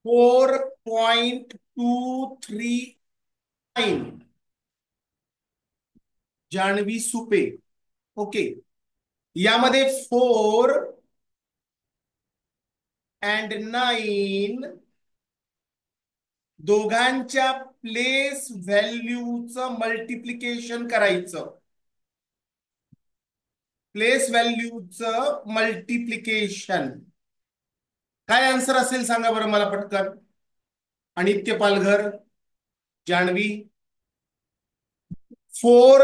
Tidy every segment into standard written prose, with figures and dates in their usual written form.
4.239 Janhvi Supe. Okay, यामध्ये 4 आणि 9 दोघांच्या प्लेस व्हॅल्यूचं मल्टिप्लिकेशन करायचं. प्लेस व्हॅल्यूचं मल्टिप्लिकेशन काय आन्सर असेल सांगा बरं मला पटकन. अनित्य पालघर, जान्हवी. 4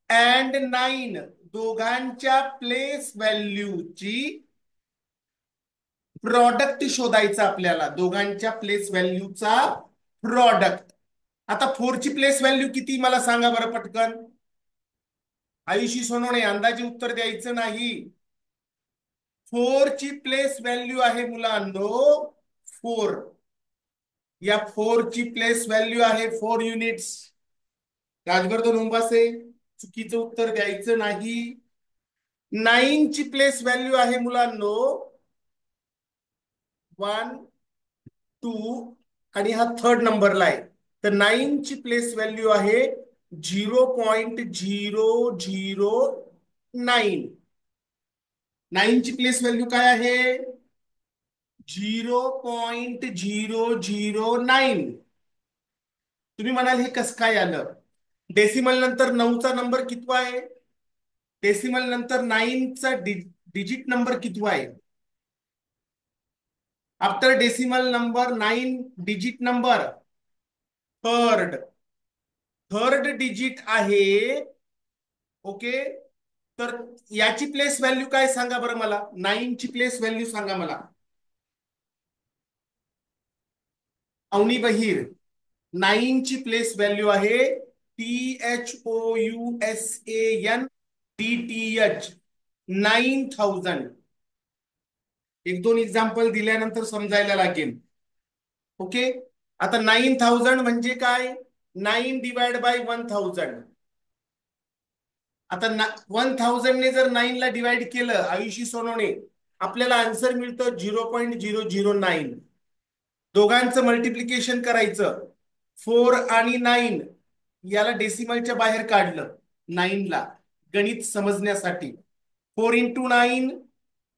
आणि 9 दोघांच्या प्लेस व्हॅल्यूची प्रॉडक्ट शोधायचा आपल्याला. दोघांच्या प्लेस व्हॅल्यूचा प्रॉडक्ट. आता 4 ची प्लेस व्हॅल्यू किती मला सांगा बरं पटकन. आयुषी सोनवणे, अंदाजे उत्तर द्यायचं नाही. 4 ची प्लेस व्हॅल्यू आहे मुलांनो 4. या 4 ची प्लेस व्हॅल्यू आहे 4 युनिट्स. राजवर्धन उंबासे, चुकीचं उत्तर द्यायचं नाही. 9 ची प्लेस व्हॅल्यू आहे मुलांनो 1, 2 आणि हा थर्ड नंबरला आहे. तर 9 ची प्लेस व्हॅल्यू आहे 0.009. 9 ची प्लेस व्हॅल्यू काय आहे 0.009. तुम्ही म्हणाल हे कसं काय आलं. डेसिमल नंतर 9चा नंबर कितवा आहे. डेसिमल नंतर 9चा डिजिट नंबर कितवा आहे. After decimal number 9 digit number third. Third digit आहे. ओके, तर याची प्लेस व्हॅल्यू काय सांगा बरं मला. 9 ची प्लेस व्हॅल्यू सांगा मला. अवनी बहिर, 9 ची प्लेस व्हॅल्यू आहे THOUSANDTH 9000. एक दोन एक्झाम्पल दिल्यानंतर समजायला लागेल. ओके, आता 9000 म्हणजे काय. 9 डिवाइड बाय 1000. आता 1000 ने जर 9 ला डिवाइड केलं आयुषी सोनवणे, आपल्याला आन्सर मिळतं 0.009. दोघांचं मल्टिप्लिकेशन करायचं. 4 आणि 9 याला डेसिमलच्या बाहेर काढलं 9 ला गणित समजण्यासाठी. 4 × 9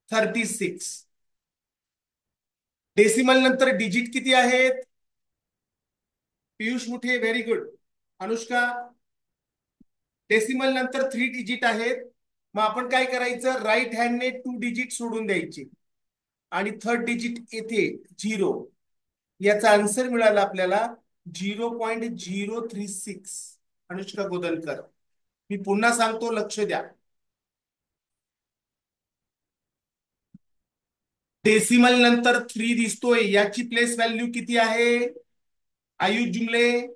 36. डेसिमल नंतर डिजिट किती आहेत. Piyush Muthe, very good. Anushka, decimal नंतर 3 डिजिट आहेत. मग आपण काय करायचं, राईट हँडने 2 डिजिट सोडून द्यायचे आणि थर्ड डिजिट येथे 0. याचा आन्सर मिळाला आपल्याला 0.036. अनुष्का गोदलकर, मी पुन्हा सांगतो, लक्ष द्या. डेसिमल नंतर 3 दिसतोय, याची प्लेस व्हॅल्यू किती आहे. आयुष जुमले,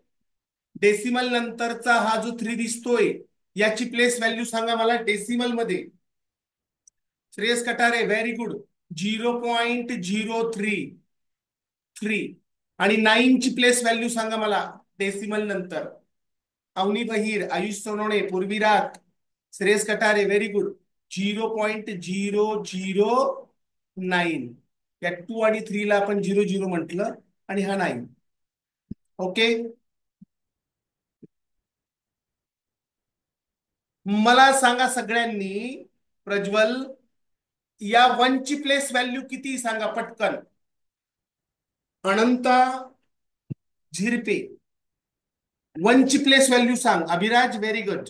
डेसिमल नंतरचा हा जो 3 दिसतोय याची प्लेस व्हॅल्यू सांगा मला डेसिमल मध्ये. Shreyas Katare, very good. 0.033. आणि 9 ची प्लेस व्हॅल्यू सांगा मला डेसिमल नंतर. अवनी बहिर, आयुष सोनवणे, पूर्वीरात, श्रेयस कटारे, व्हेरी गुड. 0.009. या 2 आणि 3 ला आपण 00 म्हटलं आणि हा 9. ओके, मला सांगा सगळ्यांनी. प्रज्वल, या 1 ची प्लेस व्हॅल्यू किती सांगा पटकन. अनंता झिरपे, 1 ची प्लेस व्हॅल्यू सांग. Abhiraj, very good.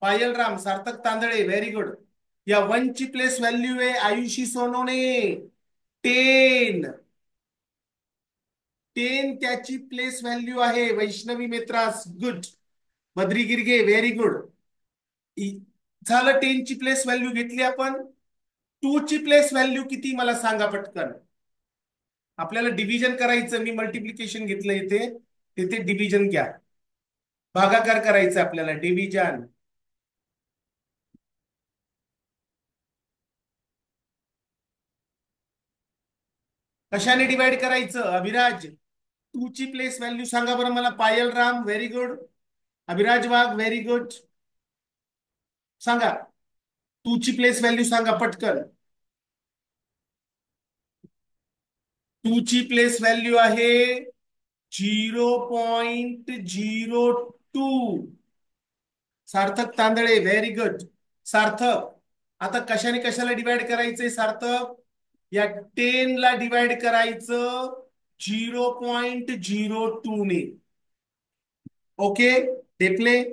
Payal Ram, Sarthak Tandale, very good. या 1 ची प्लेस व्हॅल्यू आहे आयुषी सोनवणे 10. 10 त्याची प्लेस व्हॅल्यू आहे. वैष्णवी मेत्रास, गुड. बद्री गिरगे, व्हेरी गुड. झालं, 10 ची प्लेस व्हॅल्यू घेतली आपण. 2 ची प्लेस व्हॅल्यू किती मला सांगा पटकन. आपल्याला डिव्हिजन करायचं. मी मल्टिप्लिकेशन घेतलं इथे, तिथे डिव्हिजन घ्या. भागाकार करायचं आपल्याला, डिव्हिजन. कशाने डिवाइड करायचं अभिराज. 2 ची प्लेस व्हॅल्यू सांगा बरं मला. पायल राम, व्हेरी गुड. अभिराज वाघ, व्हेरी गुड. सांगा 2 ची प्लेस व्हॅल्यू सांगा पटकन. टू ची प्लेस व्हॅल्यू आहे 0.02. सार्थक तांदळे, व्हेरी गुड. सार्थक, आता कशाने कशाला डिवाइड करायचंय सार्थक? या 10 ला डिवाइड करायचं 0.02 ने. ओके. टेपले,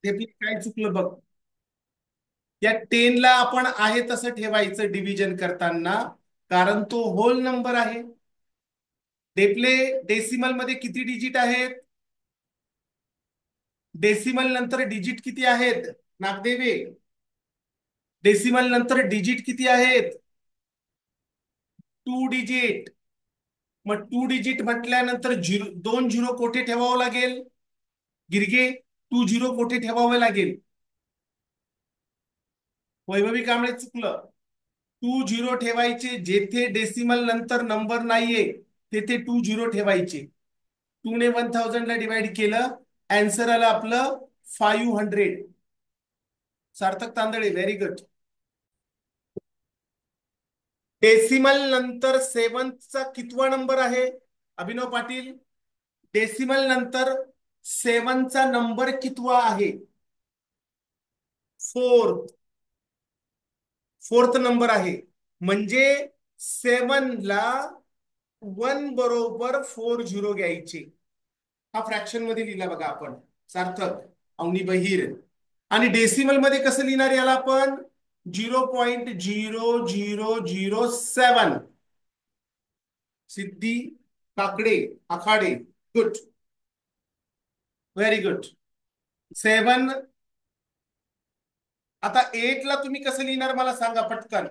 टेपले काय चुकलं बघ. या 10 ला आपण आहे तसं ठेवायचं डिव्हिजन करताना, कारण तो होल नंबर आहे. टेपले, डेसिमल मध्ये किती डिजिट आहेत? डेसिमल नंतर डिजिट किती आहेत नागदेवे? डेसिमल नंतर डिजिट किती आहेत? 2 डिजिट. मग 2 डिजिट म्हटल्यानंतर 2 झिरो कोठे ठेवावं लागेल? गिरगे, 2 झिरो कोठे ठेवावे लागेल? वैभवी कांबळे चुकलं. 2 झिरो ठेवायचे जेथे डेसिमल नंतर नंबर नाहीये, तेथे 2 झिरो ठेवायचे. 2 ने 1000 ला डिवाइड केलं, अँसर आलं आपलं 500. सार्थक तांदळे, व्हेरी गुड. डेसिमल नंतर 7चा कितवा नंबर आहे अभिनव पाटील? डेसिमल नंतर 7चा नंबर कितवा आहे? फोर्थ. फोर्थ नंबर आहे. म्हणजे 7 ला 1 बरोबर 40 घ्यायचे. हा फ्रॅक्शन मध्ये लिहिला बघा आपण. सार्थक, अवनी बहिर. आणि डेसिमल मध्ये कसं लिहिणार याला आपण? 0.0007. सिद्धी काकडे, आखाडे, गुड, व्हेरी गुड. 7. आता 8 ला तुम्ही कसं लिहिणार मला सांगा पटकन.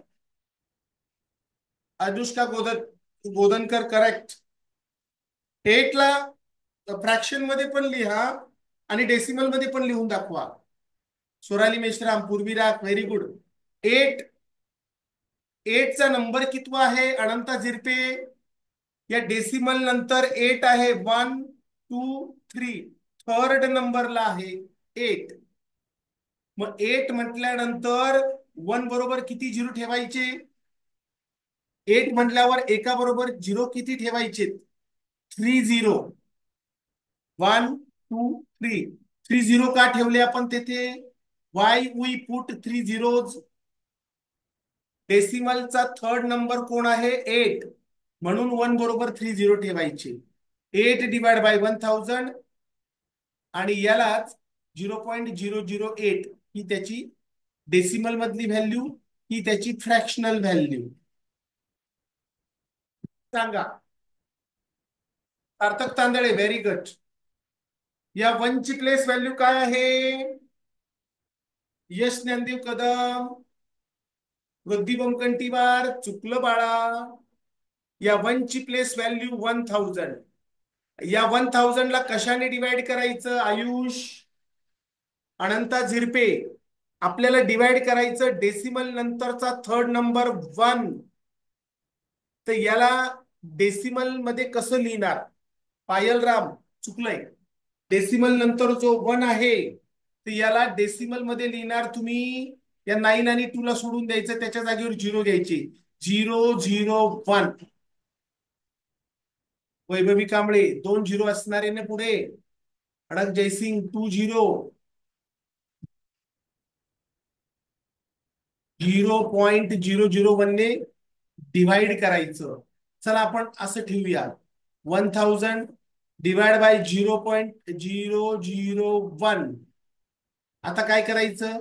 अनुष्का गोदनकर, करेक्ट. 8 ला फ्रॅक्शन मध्ये पण लिहा आणि डेसिमल मध्ये पण लिहून दाखवा. सोराली मेश्राम, पूर्वीराग, व्हेरी गुड. 8. 8चा नंबर कितवा आहे अनंता झिरपे? या डेसिमल नंतर 8 आहे. 1 2 3. थर्ड नंबरला आहे 8. मग 8 म्हटल्यानंतर 1 बरोबर किती झिरो ठेवायचे? 8 म्हटल्यावर एका बरोबर झिरो किती ठेवायचे? 3 झिरो. 1 2 3. 3 झिरो का ठेवले आपण तेथे? Why we put 3 zeros? डेसिमलचा थर्ड नंबर कोण आहे? 8. म्हणून 1 बरोबर 3 झिरो ठेवायचे. 8 डिवाइड बाय 1000 आणि यालाच 0.008 ही त्याची डेसिमल मधली व्हॅल्यू, ही त्याची फ्रॅक्शनल व्हॅल्यू. सांगा. सार्थक तांदळे, व्हेरी गुड. या 1 ची प्लेस व्हॅल्यू काय आहे? यश ज्ञानदेव कदम, वृद्धी बमकंटीवार, चुकलं बाळा. या 1 ची प्लेस व्हॅल्यू 1000. या 1000 ला कशाने डिवाइड करायचं आयुष? अनंता झिरपे, आपल्याला डिवाइड करायचं डेसिमल नंतरचा थर्ड नंबर 1. तर याला डेसिमल मध्ये कसं लिहिणार? पायल राम, चुकलंय. डेसिमल नंतर जो 1 आहे तर याला डेसिमल मध्ये लिहिणार तुम्ही. या 9 आणि 2 ला सोडून द्यायचं, त्याच्या जागेवर 0 घ्यायचे. 001. वैभवी कांबळे, 2 झिरो असणारे ना पुढे. अडक जयसिंग, 2 झिरो. 0.001 ने डिवाइड करायचं. चला आपण असं ठेवूया. 1000 डिवाइड बाय 0.001. आता काय करायचं?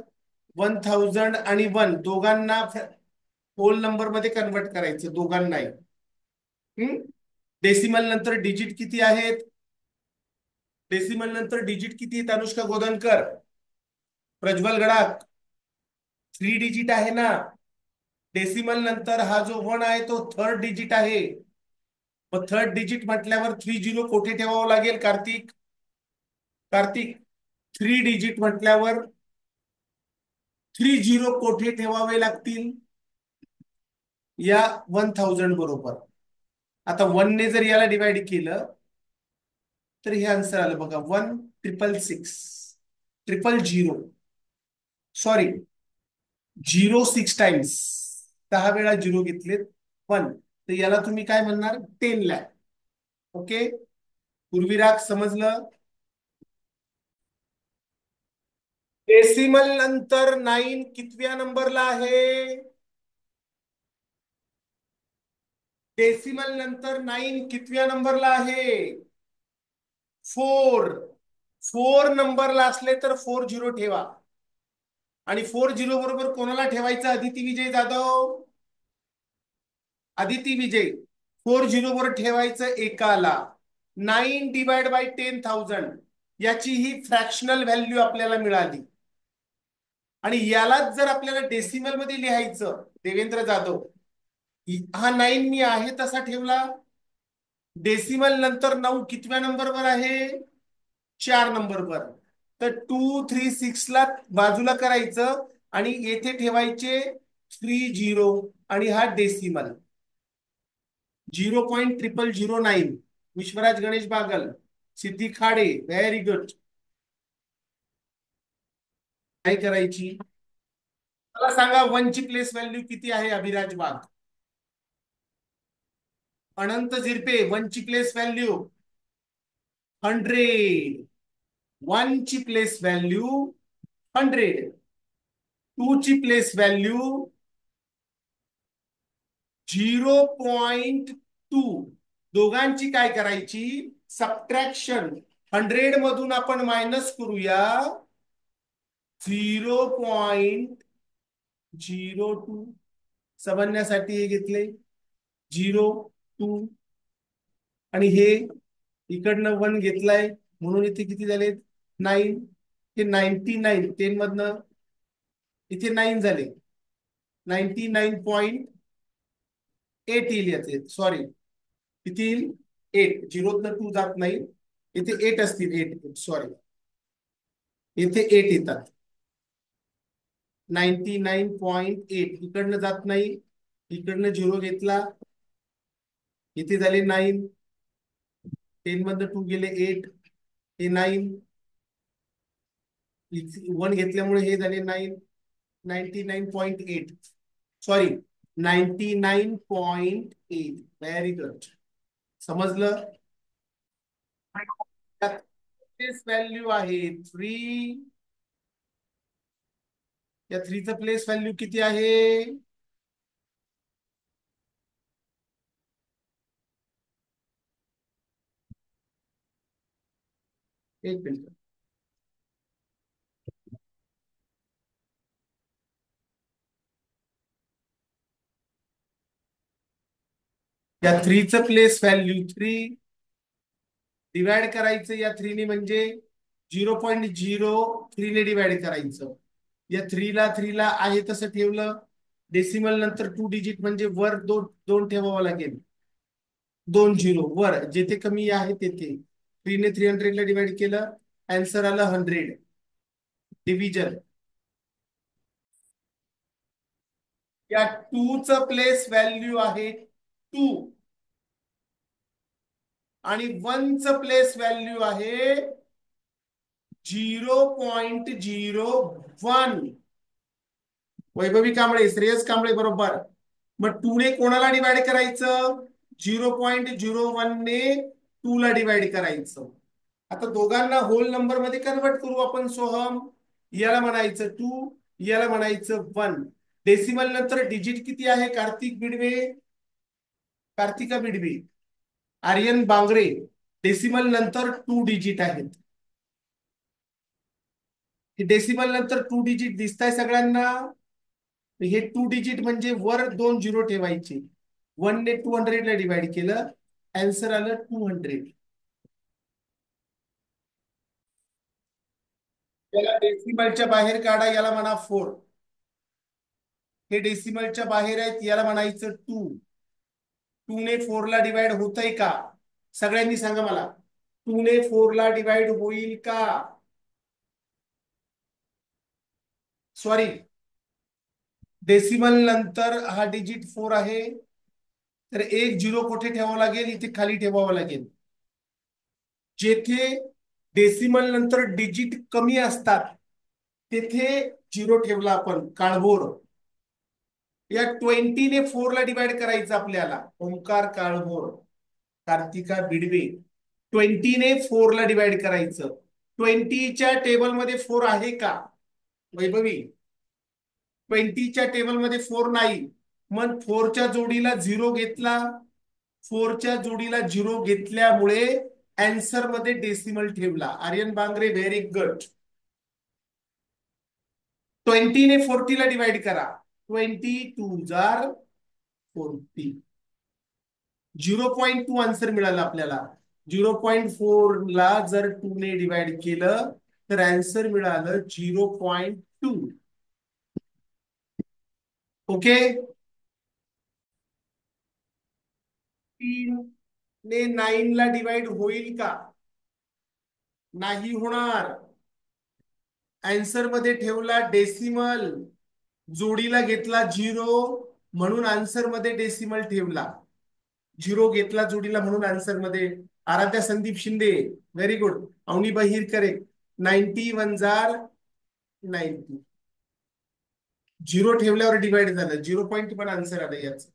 1000 आणि 1 दोघांना होल नंबर मध्ये कन्वर्ट करायचं, दोघांनाही. डेसिमल नंतर डिजिट किती आहेत? डेसिमल नंतर डिजिट किती आहेत अनुष्का गोदनकर, प्रज्वल गडाख? 3 डिजिट आहे ना. डेसिमल नंतर हा जो 1 आहे तो थर्ड डिजिट आहे. मग थर्ड डिजिट म्हटल्यावर 3 झिरो कोठे ठेवावं लागेल कार्तिक? कार्तिक, 3 डिजिट म्हटल्यावर 3 झिरो कोठे ठेवावे लागतील? या 1000 बरोबर. आता 1 ने जर याला डिवाइड केलं तर हे आन्सर आलं बघा. 1666. 000. Sorry, 06 times. 10 वेळा झिरो घेतलेत. 1 तर याला तुम्ही काय म्हणणार 10 लाख. ओके, पूर्वीराग समजलं. डेसिमल नंतर 9 कितव्या नंबरला आहे? डेसिमल नंतर 9 कितव्या नंबरला आहे? 4. 4 नंबरला असले तर 40 ठेवा. आणि 40 बरोबर कोणाला ठेवायचं? अदिती विजय जाधव. अदिती विजय 40 वर ठेवायचं एकाला. 9 / 10,000 याची ही फ्रॅक्शनल व्हॅल्यू आपल्याला मिळाली. आणि यालाच जर आपल्याला डेसिमल मध्ये लिहायचं, देवेंद्र जाधव, हा 9 मी आहे तसा ठेवला. डेसिमल नंतर 9 कितव्या नंबरवर आहे? 4 नंबरवर. तर 236 ला बाजूला करायचं आणि येथे ठेवायचे 30 आणि हा डेसिमल 0.0009. विश्वराज गणेश बागल, सिद्धी खाडे, व्हेरी गुड. काय करायची? मला सांगा 1 ची प्लेस व्हॅल्यू किती आहे? अभिराज वाघ. अनंत झिरपे 1 ची प्लेस व्हॅल्यू 100. 1 ची प्लेस व्हॅल्यू 100. 2 ची प्लेस व्हॅल्यू 0.2. दोघांची काय करायची? सबट्रॅक्शन. 100 मधून आपण मायनस करूया 0.02. समजण्यासाठी हे घेतले 0.2 आणि हे इकडनं 1 घेतलाय म्हणून इथे किती झाले? 9. हे 99 10 मधनं इथे 9 झाले. 99.8 येईल याचे. सॉरी, किती येईल? 8. 0 2 जात नाही, इथे 8 असतील. 8, सॉरी, इथे 8 येतात. 99.8 इकडनं जात नाही, इकडनं 0 घेतला, इथे झाले 9. 10 मधनं 2 गेले 8, हे 9. 1 घेतल्यामुळे हे झाले 9. 99.8, सॉरी, 99.8. Very good. समजलं? प्लेस व्हॅल्यू आहे 3. या 3चं प्लेस व्हॅल्यू किती आहे? एक मिनिट. या 3चं प्लेस व्हॅल्यू 3 डिवाइड करायचं या 3 म्हणजे 0.03 ने डिवाइड करायचं. या 3ला आहे तसं ठेवलं. डेसिमल नंतर 2 डिजिट म्हणजे वर दोन दोन ठेवावं लागेल. 2 0 वर जेथे कमी आहे तेथे 3 ने 300 ला डिवाइड केलं, आन्सर आलं 100. डिव्हिजन. या 2चं प्लेस व्हॅल्यू आहे 2 आणि 1चं प्लेस व्हॅल्यू आहे 0.01. वैभवी कांबळे, श्रेयस कांबळे बरोबर. मग 2 ने कोणाला डिवाइड करायचं? 0.01 ने 2 ला डिवाइड करायचं. आता दोघांना होल नंबर मध्ये कन्वर्ट करू आपण. सोहम, याला म्हणायचं 2, याला म्हणायचं 1. डेसिमल नंतर डिजिट किती आहे? कार्तिक बिडवे, कार्तिका बिडवे, आर्यन बांगरे. डेसिमल नंतर 2 डिजिट आहेत. डेसिमल नंतर 2 डिजिट दिसताय सगळ्यांना? हे 2 डिजिट म्हणजे वर 2 झिरो ठेवायचे. 1 ने 200 ला डिवाइड केलं, आन्सर आलं 200. याला डेसिमलच्या बाहेर काढा, याला म्हणा 4. हे डेसिमलच्या बाहेर आहेत, याला म्हणायचं 2. 2 ने 4 ला डिवाइड होतंय का? सगळ्यांनी सांगा मला, 2 ने 4 ला डिवाइड होईल का? सॉरी, डेसिमल नंतर हा डिजिट 4 आहे, तर एक 0 कुठे ठेवावं लागेल? इथे खाली ठेवावं लागेल. जेथे डेसिमल नंतर डिजिट कमी असतात तेथे 0 ठेवला आपण, काळभोर. या 20 ने 4 ला डिवाइड करायचं आपल्याला. ओंकार काळभोर, कार्तिका बिडवे. 20 ने 4 ला डिवाइड करायचं. 20च्या टेबलमध्ये 4 आहे का वैभवी? 20च्या टेबलमध्ये 4 नाही. मग 4च्या जोडीला 0 घेतला. 4च्या जोडीला 0 घेतल्यामुळे अँसर मध्ये डेसिमल ठेवला. Aryan Bangare, very good. 20ने 40 ला डिवाइड करा. 20 2 जार 40. 0.2 आन्सर मिळाला आपल्याला. 0.4 ला जर 2 ने डिवाइड केलं तर आन्सर मिळालं 0.2. ओके. 3 ने 9 ला डिवाइड होईल का? नाही होणार. आन्सर मध्ये ठेवला डेसिमल, जोडीला घेतला 0 म्हणून आन्सर मध्ये डेसिमल ठेवला. 0 घेतला जोडीला म्हणून आन्सर मध्ये. Aaradhya Sandeep Shinde, very good. Avani Bahir correct. 91 जार 90. 0 ठेवल्यावर डिवाइड झालं. 0 पॉईंट पण आन्सर आलं याचं.